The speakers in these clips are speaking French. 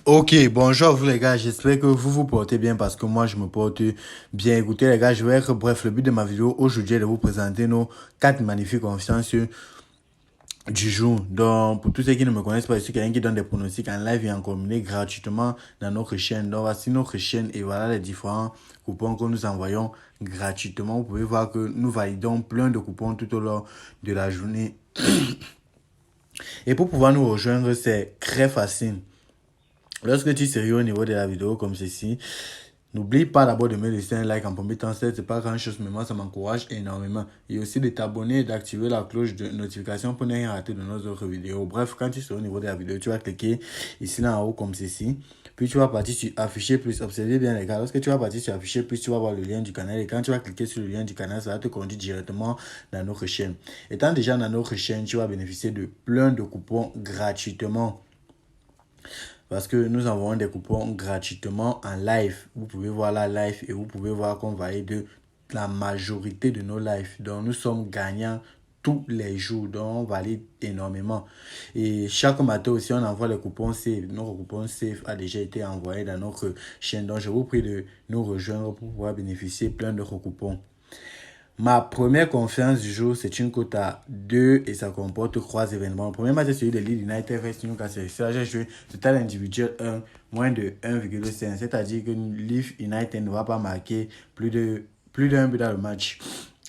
Ok, bonjour à vous les gars, j'espère que vous vous portez bien parce que moi je me porte bien. Écoutez les gars, je vais être bref, le but de ma vidéo aujourd'hui est de vous présenter nos 4 magnifiques confiances du jour. Donc pour tous ceux qui ne me connaissent pas, je suis quelqu'un qui donne des pronostics en live et en combiné gratuitement dans notre chaîne. Donc voici notre chaîne et voilà les différents coupons que nous envoyons gratuitement. Vous pouvez voir que nous validons plein de coupons tout au long de la journée. Et pour pouvoir nous rejoindre, c'est très facile. Lorsque tu es sérieux au niveau de la vidéo comme ceci, n'oublie pas d'abord de me laisser un like en premier temps. C'est pas grand chose, mais moi ça m'encourage énormément. Et aussi de t'abonner et d'activer la cloche de notification pour ne rien rater de nos autres vidéos. Bref, quand tu seras au niveau de la vidéo, tu vas cliquer ici là en haut comme ceci. Puis tu vas partir sur afficher plus. Observez bien les gars, lorsque tu vas partir sur afficher plus, tu vas voir le lien du canal. Et quand tu vas cliquer sur le lien du canal, ça va te conduire directement dans notre chaîne. Étant déjà dans notre chaîne, tu vas bénéficier de plein de coupons gratuitement. Parce que nous envoyons des coupons gratuitement en live. Vous pouvez voir la live et vous pouvez voir qu'on valide de la majorité de nos lives. Donc nous sommes gagnants tous les jours. Donc on valide énormément. Et chaque matin aussi, on envoie les coupons save. Notre coupon save a déjà été envoyé dans notre chaîne. Donc je vous prie de nous rejoindre pour pouvoir bénéficier plein de coupons. Ma première confiance du jour, c'est une cote à 2 et ça comporte 3 événements. Le premier match, c'est celui de Leeds United vs Newcastle. Là, j'ai joué total individuel 1, moins de 1,5. C'est-à-dire que Leeds United ne va pas marquer plus d'un but dans le match.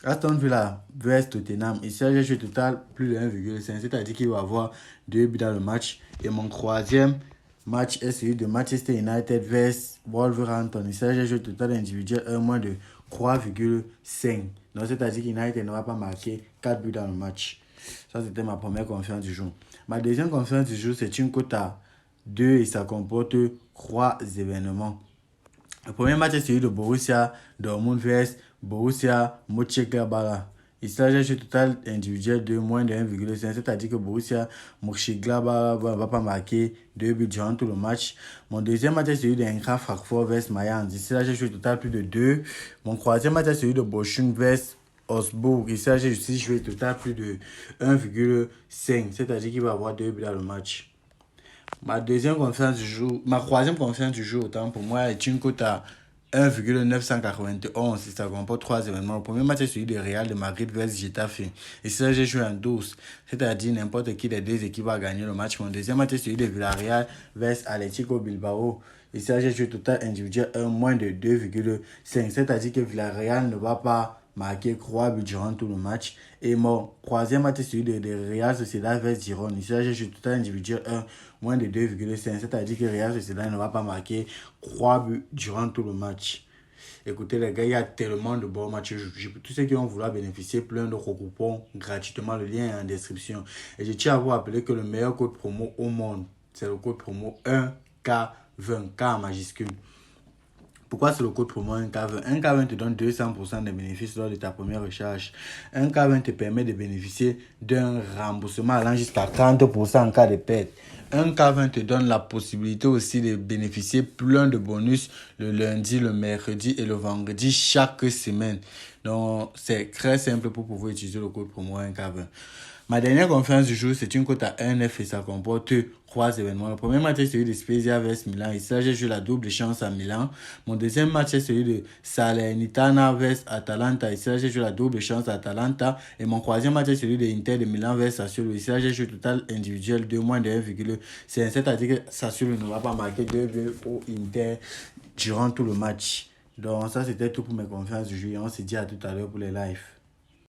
Aston Villa vs Tottenham. Ici, j'ai joué total plus de 1,5. C'est-à-dire qu'il va avoir 2 buts dans le match. Et mon troisième match est celui de Manchester United vs Wolverhampton. Ici, j'ai joué total individuel 1, moins de 3,5. Donc, c'est-à-dire qu'United ne va pas marquer 4 buts dans le match. Ça, c'était ma première confiance du jour. Ma deuxième confiance du jour, c'est une cote à 2 et ça comporte 3 événements. Le premier match est celui de Borussia Dortmund vs Borussia Mönchengladbach. Ici, j'ai joué total individuel de moins de 1,5. C'est-à-dire que Borussia Mönchengladbach ne va pas marquer 2 buts durant tout le match. Mon deuxième match est celui de Eintracht Francfort vs Mayence. Ici, j'ai joué total plus de 2. Mon troisième match est celui de Bochum vs Augsbourg. Ici, j'ai aussi joué total plus de 1,5. C'est-à-dire qu'il va avoir 2 buts dans le match. Ma troisième confiance du jour, autant pour moi, est une cote à 1,991. Ça comporte 3 événements. Le premier match est celui de Real de Madrid vs Getafe. Et ça, j'ai joué en 12. C'est-à-dire n'importe qui des deux équipes va gagner le match. Mon deuxième match est celui de Villarreal vs Atlético Bilbao. Et ça, j'ai joué total individuel 1, moins de 2,5. C'est-à-dire que Villarreal ne va pas marquer 3 buts durant tout le match. Et mon troisième match est celui de Real Sociedad vs Girona. Ici, j'ai joué total individuel 1, moins de 2,5. C'est-à-dire que Real Sociedad ne va pas marquer 3 buts durant tout le match. Écoutez les gars, il y a tellement de bons matchs. Tous ceux qui ont voulu bénéficier plein de coupons gratuitement, le lien est en description. Et je tiens à vous rappeler que le meilleur code promo au monde, c'est le code promo 1K20, K en majuscule. Pourquoi c'est le code promo 1K20? 1K20 te donne 200% de bénéfices lors de ta première recharge. 1K20 te permet de bénéficier d'un remboursement allant jusqu'à 30% en cas de perte. 1K20 te donne la possibilité aussi de bénéficier plein de bonus le lundi, le mercredi et le vendredi chaque semaine. Donc, c'est très simple pour pouvoir utiliser le code promo 1K20. Ma dernière conférence du jour, c'est une cote à 1,9 et ça comporte 3 événements. Le premier match est celui de Spezia vs Milan. Ici, j'ai joué la double chance à Milan. Mon deuxième match est celui de Salernitana vs Atalanta. Ici, j'ai joué la double chance à Atalanta. Et mon troisième match est celui de Inter de Milan vs Sassuolo. Ici, j'ai joué total individuel de moins de 1,5. C'est-à-dire que Sassuolo ne va pas marquer 2 buts au Inter durant tout le match. Donc, ça, c'était tout pour mes conférences du jour. Et on se dit à tout à l'heure pour les lives.